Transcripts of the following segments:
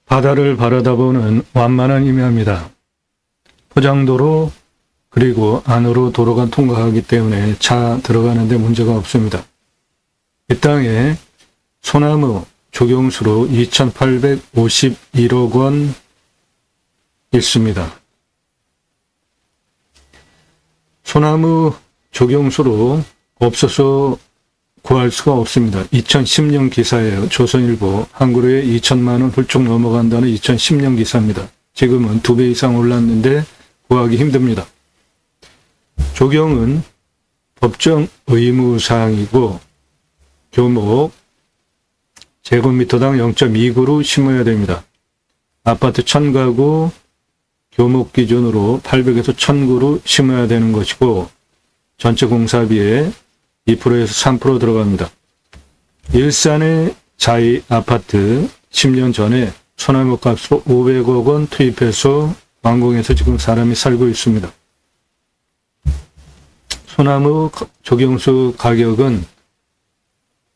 바다를 바라다보는 완만한 임야입니다. 포장도로 그리고 안으로 도로가 통과하기 때문에 차 들어가는데 문제가 없습니다. 이 땅에 소나무 조경수로 2,851억 원 있습니다. 소나무 조경수로 없어서 구할 수가 없습니다. 2010년 기사예요. 조선일보 한그루에 2천만 원 훌쩍 넘어간다는 2010년 기사입니다. 지금은 2배 이상 올랐는데 구하기 힘듭니다. 조경은 법정 의무사항이고 교목 제곱미터당 0.2구로 심어야 됩니다. 아파트 1000가구 교목 기준으로 800에서 1000구로 심어야 되는 것이고 전체 공사비에 2%에서 3% 들어갑니다. 일산의 자이 아파트 10년 전에 소나무 값으로 500억 원 투입해서 완공해서 지금 사람이 살고 있습니다. 소나무 조경수 가격은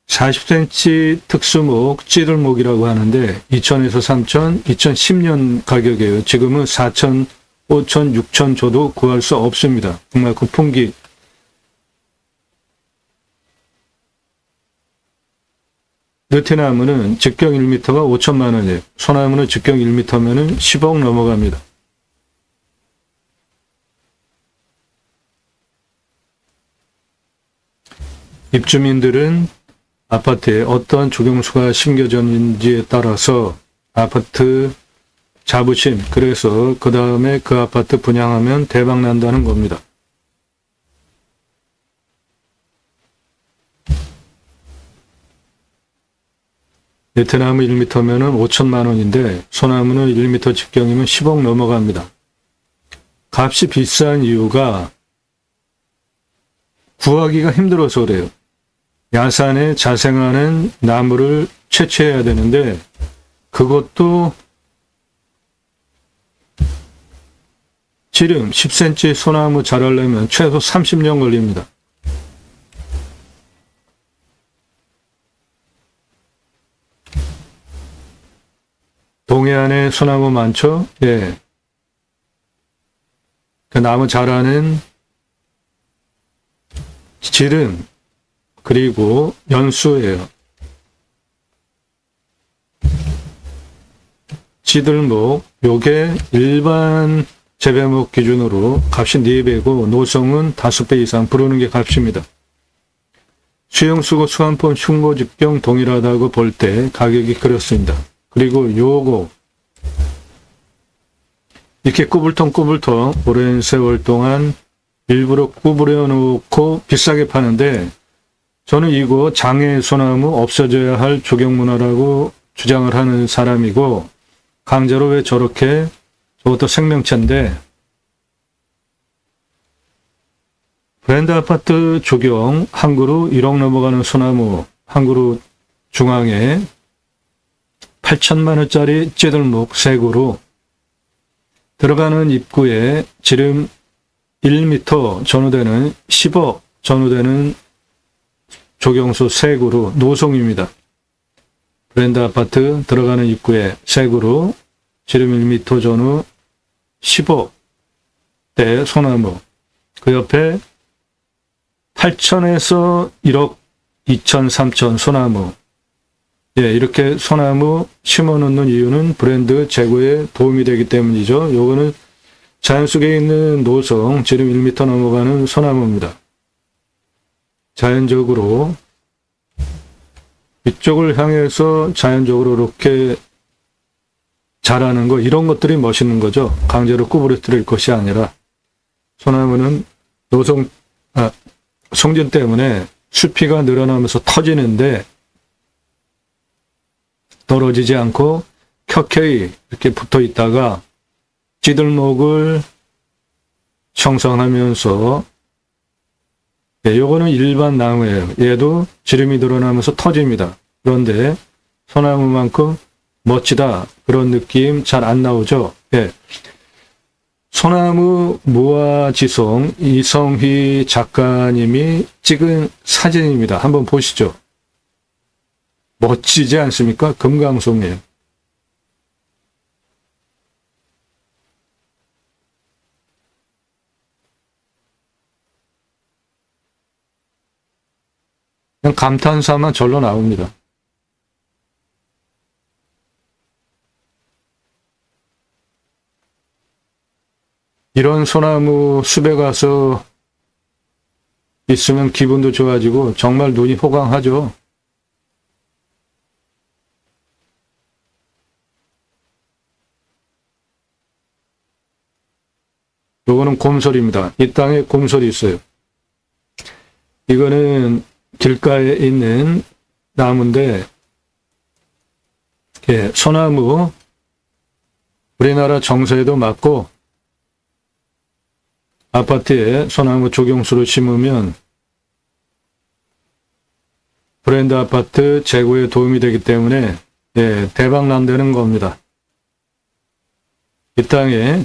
40cm 특수목, 찌들목이라고 하는데 2,000에서 3,000, 2010년 가격이에요. 지금은 4,000, 5,000, 6,000 줘도 구할 수 없습니다. 정말 고품기. 느티나무는 직경 1m가 5천만 원이에요. 소나무는 직경 1m면은 10억 넘어갑니다. 입주민들은 아파트에 어떤 조경수가 심겨졌는지에 따라서 아파트 자부심, 그래서 그 다음에 그 아파트 분양하면 대박 난다는 겁니다. 느티나무 1m면은 5천만 원인데 소나무는 1m 직경이면 10억 넘어갑니다. 값이 비싼 이유가 구하기가 힘들어서 그래요. 야산에 자생하는 나무를 채취해야 되는데 그것도 지름 10cm 소나무 자라려면 최소 30년 걸립니다. 동해안에 소나무 많죠? 예. 그 나무 자라는 지름 그리고 연수예요. 찌들목, 요게 일반 재배목 기준으로 값이 4배고 노성은 5배 이상 부르는 게 값입니다. 수영수고 수완품 흉고 직경 동일하다고 볼 때 가격이 그렇습니다. 그리고 요거 이렇게 꾸불텅 오랜 세월 동안 일부러 구부려 놓고 비싸게 파는데 저는 이거 장애 소나무 없어져야 할 조경문화라고 주장을 하는 사람이고 강제로 왜 저렇게 저것도 생명체인데 브랜드 아파트 조경 한 그루 1억 넘어가는 소나무 한 그루 중앙에 8천만 원짜리 찌들목 3그루 들어가는 입구에 지름 1m 전후되는 10억 전후되는 조경수 3그루 노송입니다. 브랜드 아파트 들어가는 입구에 3그루 지름 1m 전후 10억대 소나무 그 옆에 8천에서 1억 2천 3천 소나무 예, 이렇게 소나무 심어놓는 이유는 브랜드 재고에 도움이 되기 때문이죠. 요거는 자연 속에 있는 노성 지름 1m 넘어가는 소나무입니다. 자연적으로 이쪽을 향해서 자연적으로 이렇게 자라는 거 이런 것들이 멋있는 거죠. 강제로 구부러뜨릴 것이 아니라 소나무는 송진 때문에 수피가 늘어나면서 터지는데 떨어지지 않고 켜켜이 이렇게 붙어 있다가 찌들목을 형성하면서 요거는 일반 나무예요. 얘도 지름이 늘어나면서 터집니다. 그런데 소나무만큼 멋지다 그런 느낌 잘 안 나오죠. 예. 소나무 무화지송 이성휘 작가님이 찍은 사진입니다. 한번 보시죠. 멋지지 않습니까? 금강송이에요. 그냥 감탄사만 절로 나옵니다. 이런 소나무 숲에 가서 있으면 기분도 좋아지고 정말 눈이 호강하죠. 요거는 곰솔입니다. 이 땅에 곰솔이 있어요. 이거는 길가에 있는 나무인데, 소나무 우리나라 정서에도 맞고 아파트에 소나무 조경수로 심으면 브랜드 아파트 재고에 도움이 되기 때문에 대박 난다는 겁니다. 이 땅에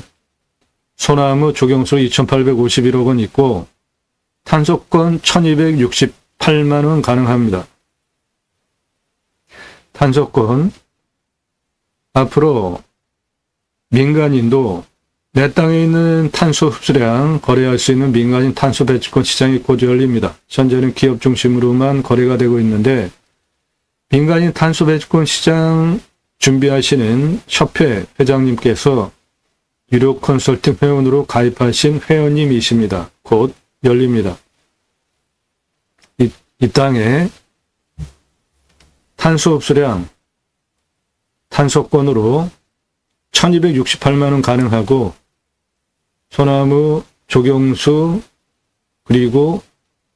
소나무 조경수 2,851억 원 있고 탄소권 1,268만 원 가능합니다. 탄소권 앞으로 민간인도 내 땅에 있는 탄소 흡수량 거래할 수 있는 민간인 탄소 배출권 시장이 곧 열립니다. 현재는 기업 중심으로만 거래가 되고 있는데 민간인 탄소 배출권 시장 준비하시는 협회 회장님께서 유료 컨설팅 회원으로 가입하신 회원님이십니다. 곧 열립니다. 이 땅에 탄소 흡수량 탄소권으로 1,268만 원 가능하고 소나무, 조경수, 그리고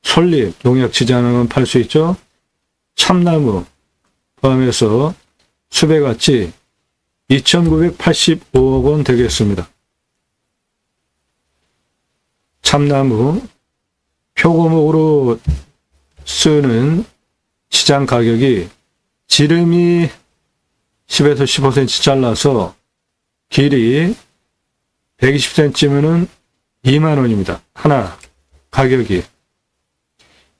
솔잎, 농약치지 않은 건 팔 수 있죠. 참나무 포함해서 숲의 가치 2,985억 원 되겠습니다. 참나무, 표고목으로 쓰는 시장 가격이 지름이 10에서 15cm 잘라서 길이 120cm면은 2만 원입니다. 하나, 가격이.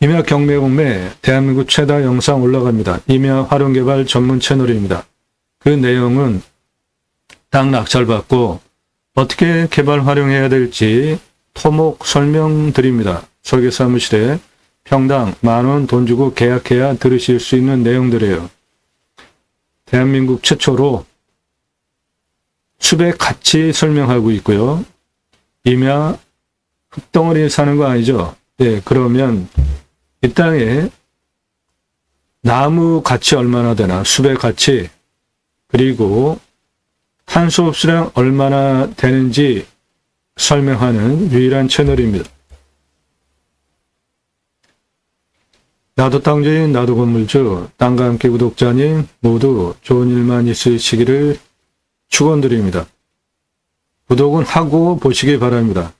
임야 경매공매 대한민국 최다 영상 올라갑니다. 임야 활용개발 전문 채널입니다. 그 내용은 땅 낙찰받고 어떻게 개발 활용해야 될지 토목 설명드립니다. 설계사무실에 평당 10,000원 돈 주고 계약해야 들으실 수 있는 내용들이에요. 대한민국 최초로 숲의 가치 설명하고 있고요. 임야 흙덩어리에 사는 거 아니죠? 네, 그러면 이 땅에 나무 가치 얼마나 되나, 숲의 가치, 그리고 탄소 흡수량 얼마나 되는지 설명하는 유일한 채널입니다. 나도 땅주인, 나도 건물주, 땅과 함께 구독자님 모두 좋은 일만 있으시기를 축원드립니다. 구독은 하고 보시기 바랍니다.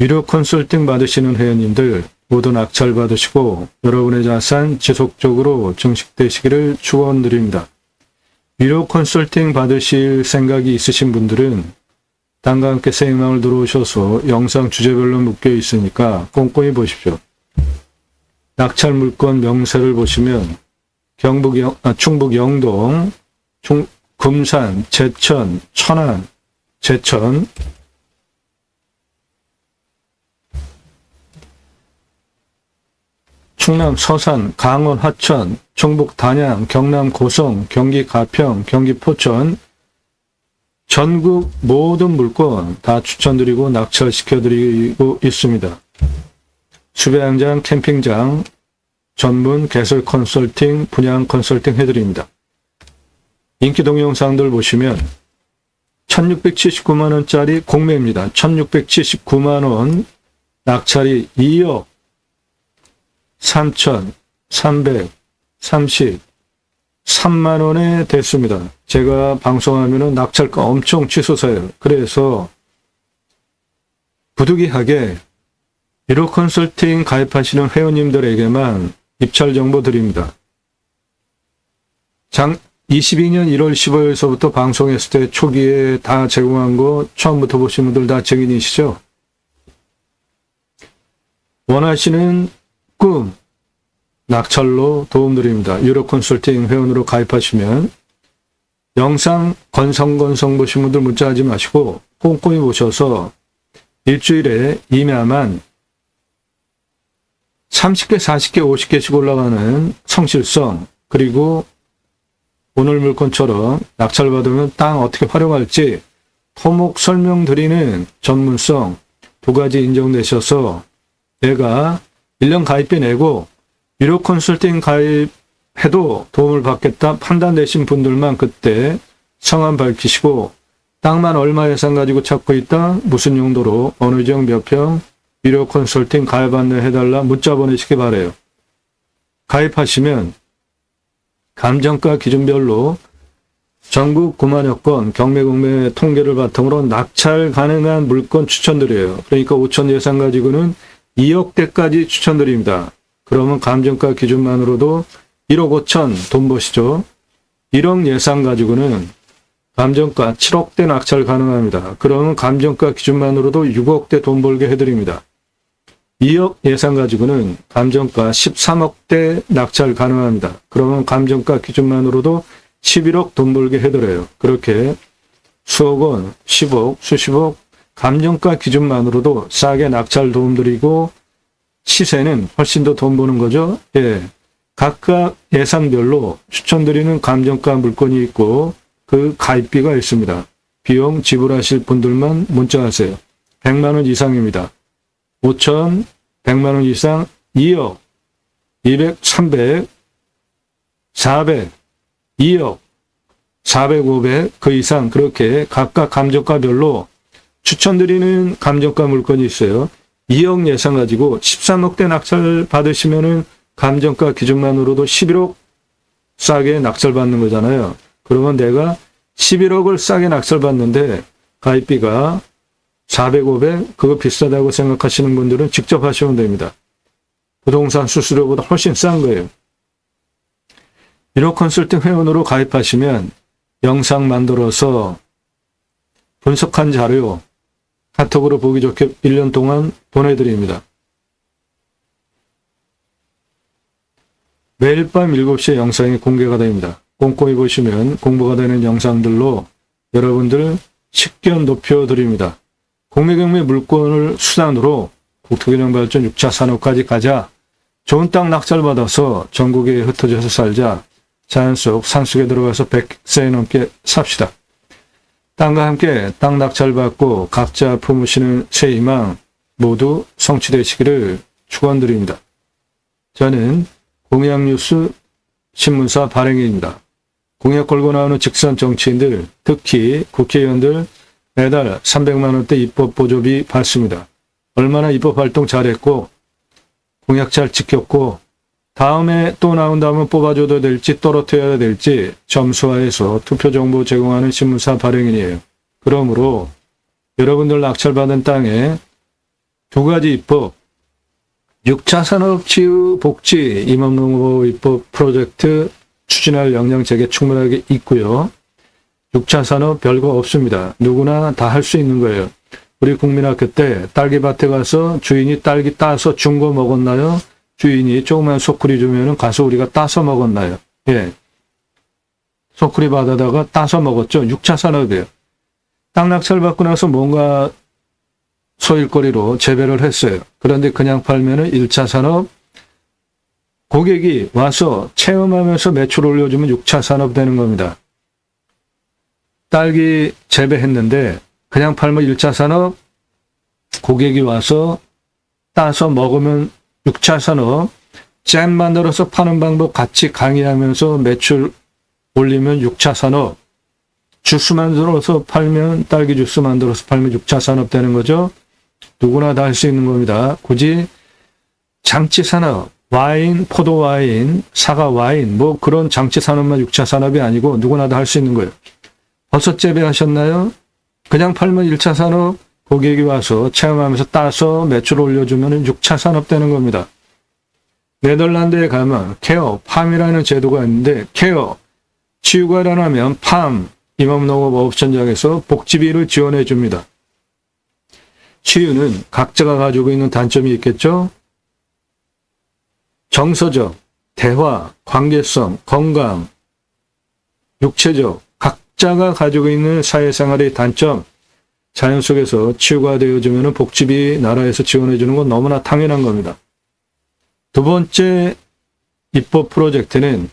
유료 컨설팅 받으시는 회원님들 모두 낙찰 받으시고 여러분의 자산 지속적으로 증식되시기를 축원드립니다. 유료 컨설팅 받으실 생각이 있으신 분들은 땅과 함께 새 희망을 들어오셔서 영상 주제별로 묶여 있으니까 꼼꼼히 보십시오. 낙찰 물건 명세를 보시면 충북 영동, 금산, 제천, 천안, 제천, 충남 서산, 강원 화천, 충북 단양, 경남 고성, 경기 가평, 경기 포천, 전국 모든 물건 다 추천드리고 낙찰시켜드리고 있습니다. 수배양장, 캠핑장, 전문 개설 컨설팅, 분양 컨설팅 해드립니다. 인기 동영상들 보시면 1,679만원짜리 공매입니다. 1,679만원, 낙찰이 2억 3,333만원에 됐습니다. 제가 방송하면은 낙찰가 엄청 치솟아요. 그래서 부득이하게 1호 컨설팅 가입하시는 회원님들에게만 입찰 정보 드립니다. 22년 1월 15일서부터 방송했을 때 초기에 다 제공한 거 처음부터 보신 분들 다 증인이시죠? 원하시는 꿈, 낙찰로 도움드립니다. 유료 컨설팅 회원으로 가입하시면 영상 건성 보신 분들 문자하지 마시고 꼼꼼히 보셔서 일주일에 임야만 30개, 40개, 50개씩 올라가는 성실성, 그리고 오늘 물건처럼 낙찰받으면 땅 어떻게 활용할지 토목 설명드리는 전문성 두 가지 인정되셔서 내가 1년 가입비 내고 유료 컨설팅 가입해도 도움을 받겠다 판단되신 분들만 그때 성함 밝히시고 땅만 얼마 예산 가지고 찾고 있다, 무슨 용도로, 어느 지역 몇 평, 유료 컨설팅 가입 안내해달라 문자 보내시기 바래요. 가입하시면 감정가 기준별로 전국 9만여 건 경매공매 통계를 바탕으로 낙찰 가능한 물건 추천드려요. 그러니까 5천 예산 가지고는 2억대까지 추천드립니다. 그러면 감정가 기준만으로도 1억 5천 돈 버시죠. 1억 예산 가지고는 감정가 7억대 낙찰 가능합니다. 그러면 감정가 기준만으로도 6억대 돈 벌게 해드립니다. 2억 예산 가지고는 감정가 13억대 낙찰 가능합니다. 그러면 감정가 기준만으로도 11억 돈 벌게 해드려요. 그렇게 수억 원, 10억, 수십억 감정가 기준만으로도 싸게 낙찰 도움드리고 시세는 훨씬 더 돈 버는 거죠. 예. 각각 예산별로 추천드리는 감정가 물건이 있고 그 가입비가 있습니다. 비용 지불하실 분들만 문자하세요. 100만 원 이상입니다. 5천, 100만 원 이상 2억, 200, 300, 400, 2억, 400, 500, 그 이상 그렇게 각각 감정가별로 추천드리는 감정가 물건이 있어요. 2억 예산 가지고 13억대 낙찰 받으시면은 감정가 기준만으로도 11억 싸게 낙찰 받는 거잖아요. 그러면 내가 11억을 싸게 낙찰 받는데 가입비가 400, 500 그거 비싸다고 생각하시는 분들은 직접 하시면 됩니다. 부동산 수수료보다 훨씬 싼 거예요. 1호 컨설팅 회원으로 가입하시면 영상 만들어서 분석한 자료 카톡으로 보기 좋게 1년 동안 보내드립니다. 매일 밤 7시에 영상이 공개가 됩니다. 꼼꼼히 보시면 공부가 되는 영상들로 여러분들 식견 높여드립니다. 공매경매 물건을 수단으로 국토균형 발전 6차 산업까지 가자. 좋은 땅 낙찰받아서 전국에 흩어져서 살자. 자연 속 산속에 들어가서 100세 넘게 삽시다. 땅과 함께 땅 낙찰받고 각자 품으시는 새 희망 모두 성취되시기를 축원드립니다. 저는 공약뉴스 신문사 발행인입니다. 공약 걸고 나오는 직선 정치인들, 특히 국회의원들 매달 300만 원대 입법 보조비 받습니다. 얼마나 입법 활동 잘했고 공약 잘 지켰고 다음에 또 나온다면 뽑아줘도 될지 떨어뜨려야 될지 점수화해서 투표 정보 제공하는 신문사 발행인이에요. 그러므로 여러분들 낙찰받은 땅에 두 가지 입법, 6차 산업치유복지 임업농업 입법 프로젝트 추진할 역량 제게 충분하게 있고요. 6차 산업 별거 없습니다. 누구나 다 할 수 있는 거예요. 우리 국민학교 때 딸기밭에 가서 주인이 딸기 따서 준 거 먹었나요? 주인이 조그만 소쿠리 주면은 가서 우리가 따서 먹었나요? 예. 소쿠리 받아다가 따서 먹었죠. 6차 산업이에요. 땅 낙찰 받고 나서 뭔가 소일거리로 재배를 했어요. 그런데 그냥 팔면은 1차 산업, 고객이 와서 체험하면서 매출 올려주면 6차 산업 되는 겁니다. 딸기 재배했는데 그냥 팔면 1차 산업, 고객이 와서 따서 먹으면 6차 산업, 잼 만들어서 파는 방법 같이 강의하면서 매출 올리면 6차 산업, 주스 만들어서 팔면 딸기 주스 만들어서 팔면 6차 산업 되는 거죠. 누구나 다 할 수 있는 겁니다. 굳이 장치 산업, 와인, 포도 와인, 사과 와인 뭐 그런 장치 산업만 6차 산업이 아니고 누구나 다 할 수 있는 거예요. 버섯 재배하셨나요? 그냥 팔면 1차 산업, 고객이 와서 체험하면서 따서 매출 올려주면 6차 산업 되는 겁니다. 네덜란드에 가면 케어, 팜이라는 제도가 있는데 케어, 치유가 일어나면 팜, 임업농업업천장에서 복지비를 지원해 줍니다. 치유는 각자가 가지고 있는 단점이 있겠죠? 정서적, 대화, 관계성, 건강, 육체적, 각자가 가지고 있는 사회생활의 단점, 자연 속에서 치유가 되어주면 복지비 나라에서 지원해 주는 건 너무나 당연한 겁니다. 두 번째 입법 프로젝트는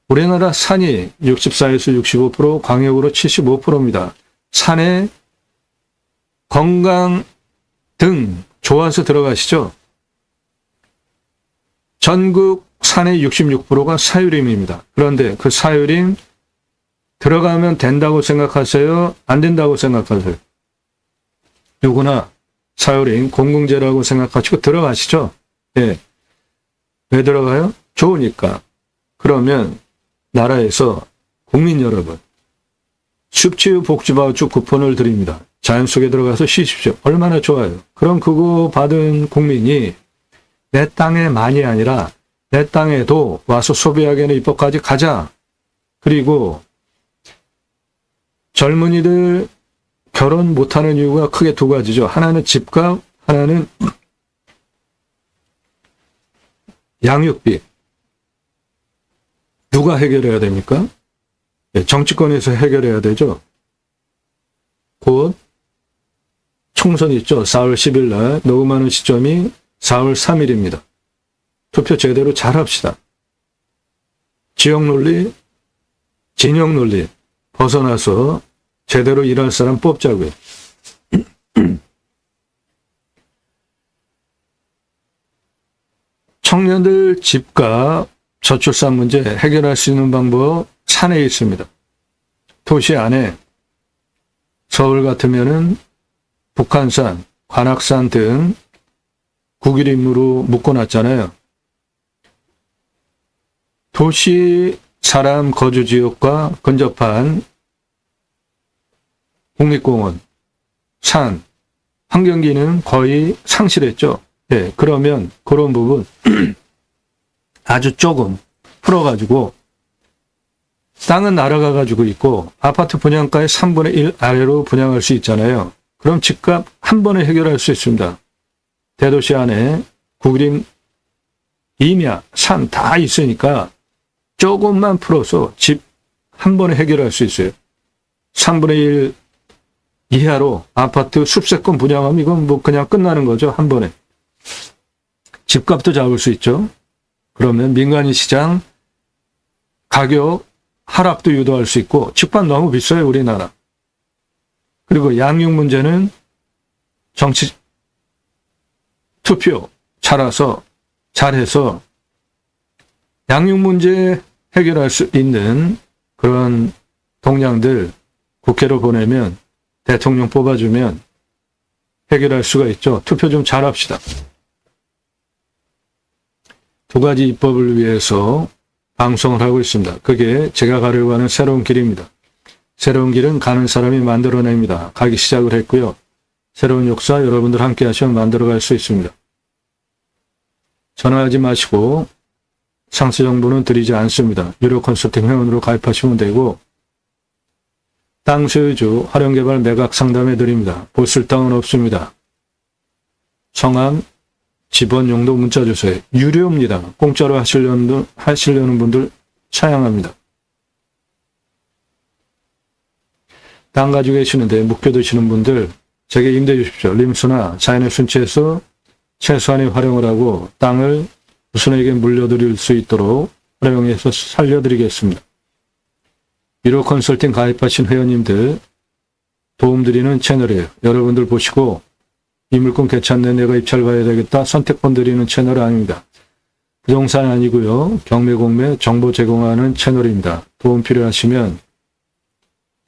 우리나라 산이 64에서 65%, 광역으로 75%입니다. 산에 건강 등 좋아서 들어가시죠. 전국 산의 66%가 사유림입니다. 그런데 그 사유림 들어가면 된다고 생각하세요? 안 된다고 생각하세요? 누구나 사유림 공공재라고 생각하시고 들어가시죠. 예. 왜 들어가요? 좋으니까. 그러면 나라에서 국민 여러분 습지유 복지바우처 쿠폰을 드립니다. 자연 속에 들어가서 쉬십시오. 얼마나 좋아요. 그럼 그거 받은 국민이 내 땅에만이 아니라 내 땅에도 와서 소비하게는 입법까지 가자. 그리고 젊은이들 결혼 못하는 이유가 크게 두 가지죠. 하나는 집값, 하나는 양육비. 누가 해결해야 됩니까? 정치권에서 해결해야 되죠. 곧 총선 있죠. 4월 10일 날 녹음하는 시점이 4월 3일입니다. 투표 제대로 잘합시다. 지역 논리, 진영 논리 벗어나서 제대로 일할 사람 뽑자고요. 청년들 집값, 저출산 문제 해결할 수 있는 방법 산에 있습니다. 도시 안에 서울 같으면은 북한산, 관악산 등 국유림으로 묶어놨잖아요. 도시 사람 거주 지역과 근접한 국립공원, 산, 환경기는 거의 상실했죠. 예, 그러면 그런 부분 아주 조금 풀어가지고 땅은 날아가 가지고 있고 아파트 분양가의 3분의 1 아래로 분양할 수 있잖아요. 그럼 집값 한 번에 해결할 수 있습니다. 대도시 안에 국림, 임야, 산 다 있으니까 조금만 풀어서 집 한 번에 해결할 수 있어요. 3분의 1 이하로 아파트 숲세권 분양하면 이건 뭐 그냥 끝나는 거죠. 한 번에. 집값도 잡을 수 있죠. 그러면 민간인 시장 가격 하락도 유도할 수 있고 집값 너무 비싸요. 우리나라. 그리고 양육 문제는 정치 투표 잘해서 양육 문제 해결할 수 있는 그런 동량들 국회로 보내면 대통령 뽑아주면 해결할 수가 있죠. 투표 좀 잘합시다. 두 가지 입법을 위해서 방송을 하고 있습니다. 그게 제가 가려고 하는 새로운 길입니다. 새로운 길은 가는 사람이 만들어냅니다. 가기 시작을 했고요. 새로운 역사 여러분들 함께 하시면 만들어갈 수 있습니다. 전화하지 마시고 상세 정보는 드리지 않습니다. 유료 컨설팅 회원으로 가입하시면 되고 땅 소유주 활용개발 매각 상담해 드립니다. 보쓸 땅은 없습니다. 성함, 집원 용도 문자 주세요. 유료입니다. 공짜로 하시려는 분들 사양합니다. 땅 가지고 계시는데 묶여두시는 분들 제게 임대 주십시오. 림수나 자연의 순치에서 최소한의 활용을 하고 땅을 후손에게 물려드릴 수 있도록 활용해서 살려드리겠습니다. 유료 컨설팅 가입하신 회원님들 도움드리는 채널이에요. 여러분들 보시고 이 물건 괜찮네, 내가 입찰 가야 되겠다, 선택권 드리는 채널 아닙니다. 부동산 아니고요. 경매 공매 정보 제공하는 채널입니다. 도움 필요하시면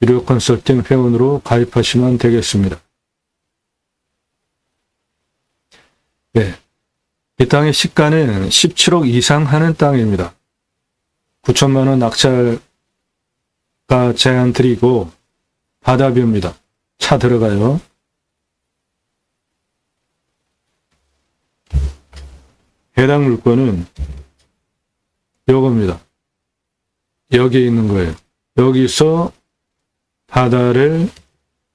유료 컨설팅 회원으로 가입하시면 되겠습니다. 네. 이 땅의 시가는 17억 이상 하는 땅입니다. 9천만 원 낙찰가 제한 드리고 바다뷰입니다. 차 들어가요. 해당 물건은 요겁니다. 여기에 있는 거예요. 여기서 바다를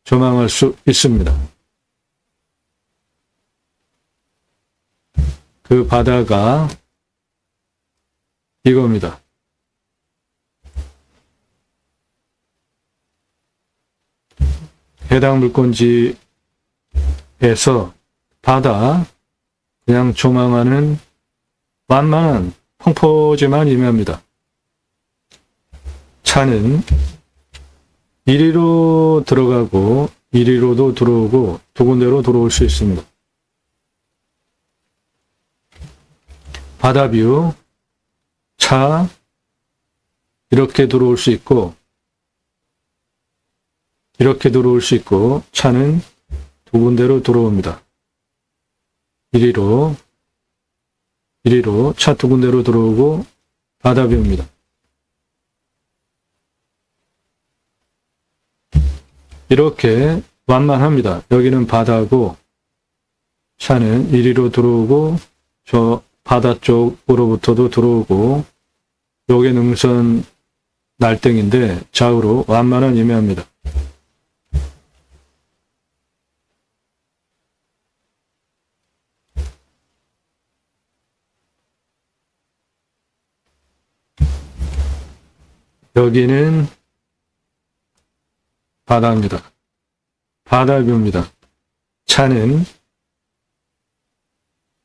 조망할 수 있습니다. 그 바다가 이겁니다. 해당 물건지에서 바다 그냥 조망하는 완만한 펑퍼짐한 임야입니다. 차는 이리로 들어가고 이리로도 들어오고 두 군데로 들어올 수 있습니다. 바다뷰, 차 이렇게 들어올 수 있고 이렇게 들어올 수 있고 차는 두 군데로 들어옵니다. 이리로 차 두 군데로 들어오고 바다뷰입니다. 이렇게 완만합니다. 여기는 바다고 차는 이리로 들어오고 저 바다 쪽으로부터도 들어오고 요게 능선 날등인데 좌우로 완만한 임야입니다. 여기는 바다입니다. 바다뷰입니다. 차는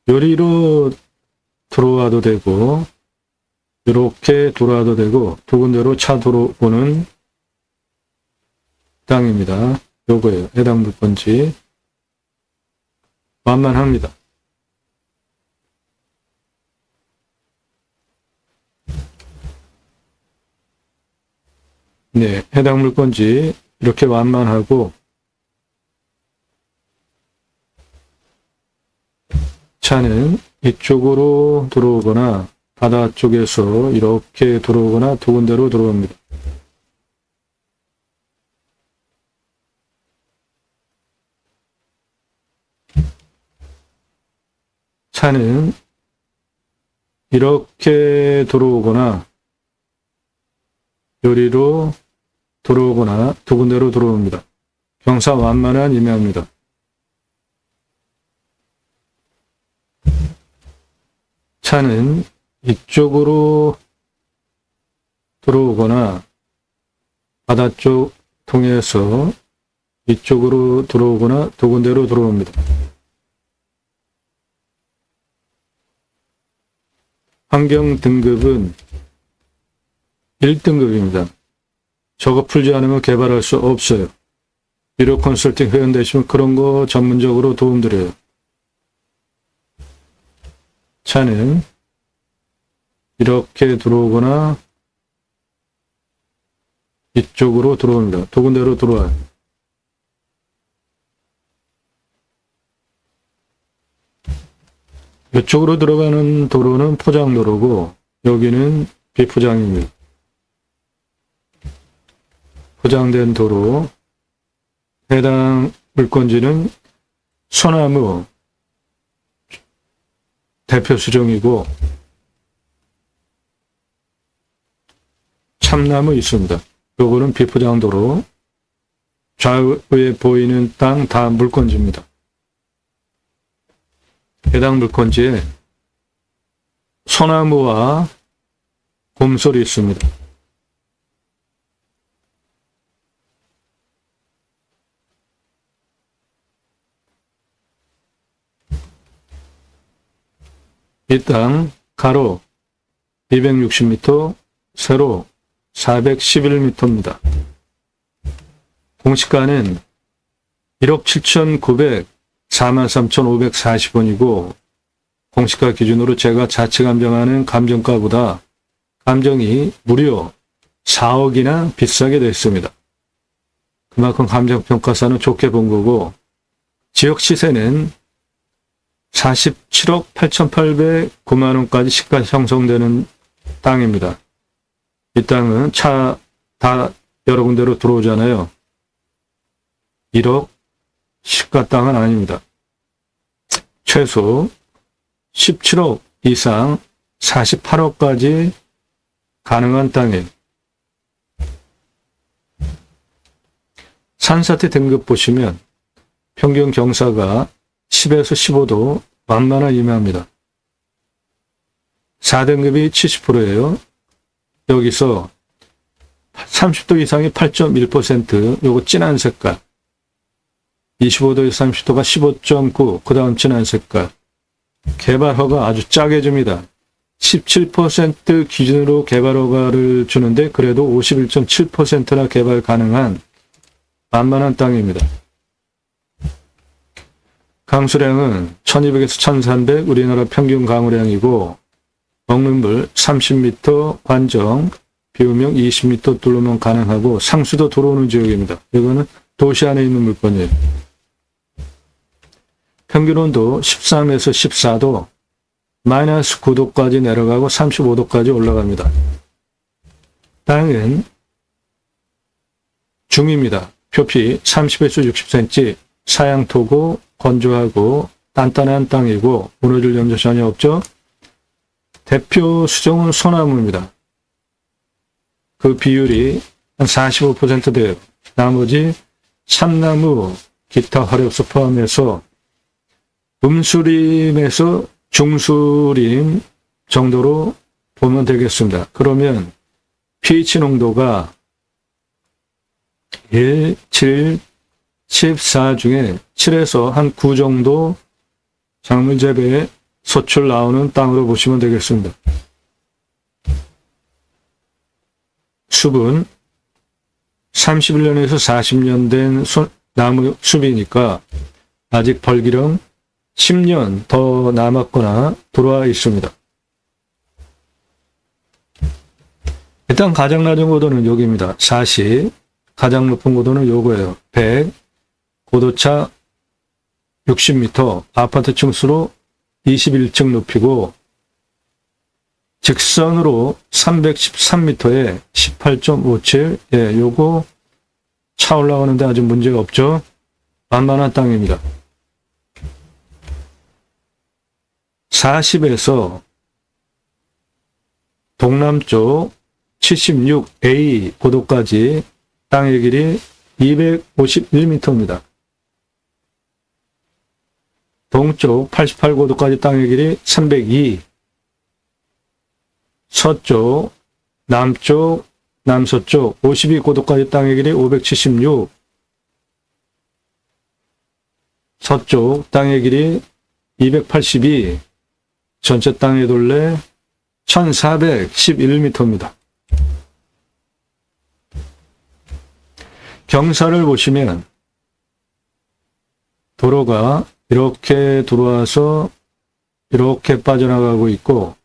요리로 들어와도 되고 이렇게 돌아와도 되고 두 군데로 차 들어오는 땅입니다. 요거예요. 해당 물건지 완만합니다. 네, 해당 물건지 이렇게 완만하고 차는 이쪽으로 들어오거나 바다 쪽에서 이렇게 들어오거나 두 군데로 들어옵니다. 차는 이렇게 들어오거나 요리로 들어오거나 두 군데로 들어옵니다. 경사완만한 임야입니다. 차는 이쪽으로 들어오거나 바다 쪽 통해서 이쪽으로 들어오거나 두 군데로 들어옵니다. 환경 등급은 1등급입니다. 저거 풀지 않으면 개발할 수 없어요. 유료 컨설팅 회원 되시면 그런 거 전문적으로 도움드려요. 차는 이렇게 들어오거나 이쪽으로 들어옵니다. 두 군데로 들어와요. 이쪽으로 들어가는 도로는 포장도로고 여기는 비포장입니다. 포장된 도로, 해당 물건지는 소나무 대표 수종이고 참나무 있습니다. 요거는 비포장도로, 좌우에 보이는 땅 다 물건지입니다. 해당 물건지에 소나무와 곰솔이 있습니다. 이 땅 가로 260m, 세로 411m입니다. 공시가는 1억 7,900, 43,540원이고 공시가 기준으로 제가 자체 감정하는 감정가보다 감정이 무려 4억이나 비싸게 됐습니다. 그만큼 감정평가사는 좋게 본 거고 지역 시세는 47억 8,809만 원까지 시가 형성되는 땅입니다. 이 땅은 차 다 여러 군데로 들어오잖아요. 1억 시가 땅은 아닙니다. 최소 17억 이상 48억까지 가능한 땅이에요. 산사태 등급 보시면 평균 경사가 10에서 15도 완만한 임야입니다. 4등급이 70%예요. 여기서 30도 이상이 8.1%, 요거 진한 색깔. 25도에서 30도가 15.9, 그 다음 진한 색깔. 개발허가 아주 짜게 줍니다. 17% 기준으로 개발 허가를 주는데 그래도 51.7%나 개발 가능한 만만한 땅입니다. 강수량은 1200에서 1300 우리나라 평균 강우량이고 먹는 물 30m 관정 비우명 20m 뚫으면 가능하고 상수도 들어오는 지역입니다. 이거는 도시 안에 있는 물건이에요. 평균 온도 13에서 14도 마이너스 9도까지 내려가고 35도까지 올라갑니다. 땅은 중입니다. 표피 30에서 60cm 사양토고 건조하고 단단한 땅이고 무너질 염려 전혀 없죠. 대표 수종은 소나무입니다. 그 비율이 한 45% 돼요. 나머지 참나무, 기타 화렵수 포함해서 음수림에서 중수림 정도로 보면 되겠습니다. 그러면 pH 농도가 1, 7, 14 중에 7에서 한 9 정도 작물 재배에 소출 나오는 땅으로 보시면 되겠습니다. 숲은 31년에서 40년 된 나무 숲이니까 아직 벌기령 10년 더 남았거나 들어와 있습니다. 일단 가장 낮은 고도는 여기입니다. 40, 가장 높은 고도는 요거예요. 100, 고도차 60m, 아파트 층수로 21층 높이고 직선으로 313m에 18.57, 예, 요거 차 올라오는데 아주 문제가 없죠. 만만한 땅입니다. 40에서 동남쪽 76A 고도까지 땅의 길이 251m입니다. 동쪽 88고도까지 땅의 길이 302, 서쪽, 남쪽, 남서쪽 52고도까지 땅의 길이 576, 서쪽 땅의 길이 282, 전체 땅의 둘레 1411m입니다. 경사를 보시면 도로가 이렇게 들어와서 이렇게 빠져나가고 있고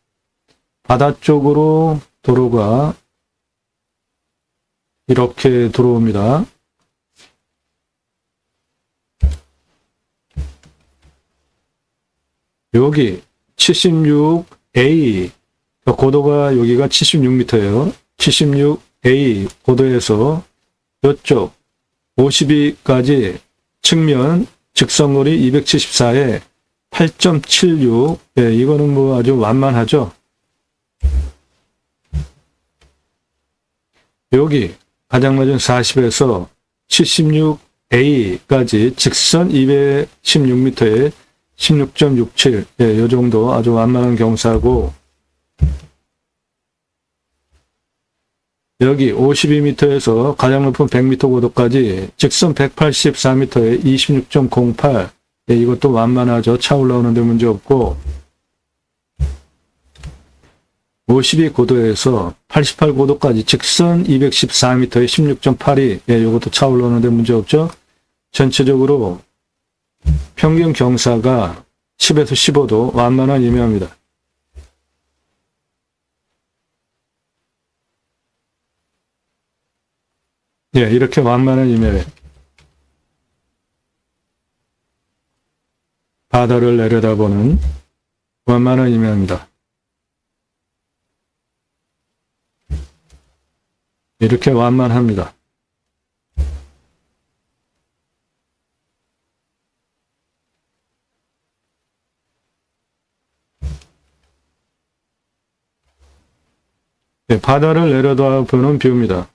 바다 쪽으로 도로가 이렇게 들어옵니다. 여기 76A 고도가 여기가 76m예요. 76A 고도에서 이쪽 52까지 측면 직선거리 274에 8.76, 예, 이거는 뭐 아주 완만하죠. 여기 가장 낮은 40에서 76A까지 직선 216m에 16.67, 예, 요 정도 아주 완만한 경사고, 여기 52m에서 가장 높은 100m 고도까지 직선 184m에 26.08, 예, 이것도 완만하죠. 차 올라오는데 문제 없고, 52고도에서 88고도까지 직선 214m에 16.82, 예, 이것도 차 올라오는데 문제 없죠. 전체적으로 평균 경사가 10에서 15도 완만한 임야입니다. 예, 이렇게 완만한 임야에 바다를 내려다보는 완만한 임야입니다. 이렇게 완만합니다. 네, 바다를 내려다보는 뷰입니다.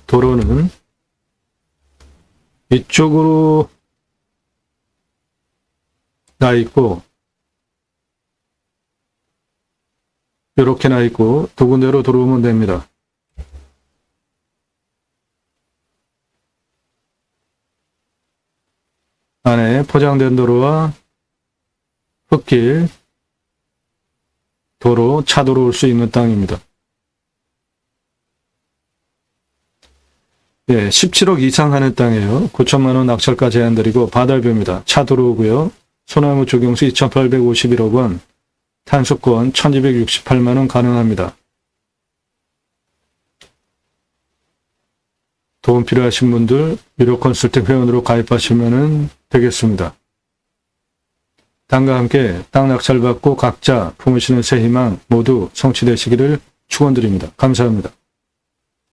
도로는 이쪽으로 나 있고 이렇게 나 있고 두 군데로 들어오면 됩니다. 안에 포장된 도로와 흙길, 도로, 차도로 올 수 있는 땅입니다. 예, 17억 이상 하는 땅이에요. 9천만 원 낙찰가 제한드리고 바다뷰입니다. 차도로고요. 소나무 조경수 2,851억 원, 탄수권 1,268만 원 가능합니다. 도움 필요하신 분들 유료 컨설팅 회원으로 가입하시면 되겠습니다. 땅과 함께 땅 낙찰받고 각자 품으시는 새 희망 모두 성취되시기를 축원드립니다. 감사합니다.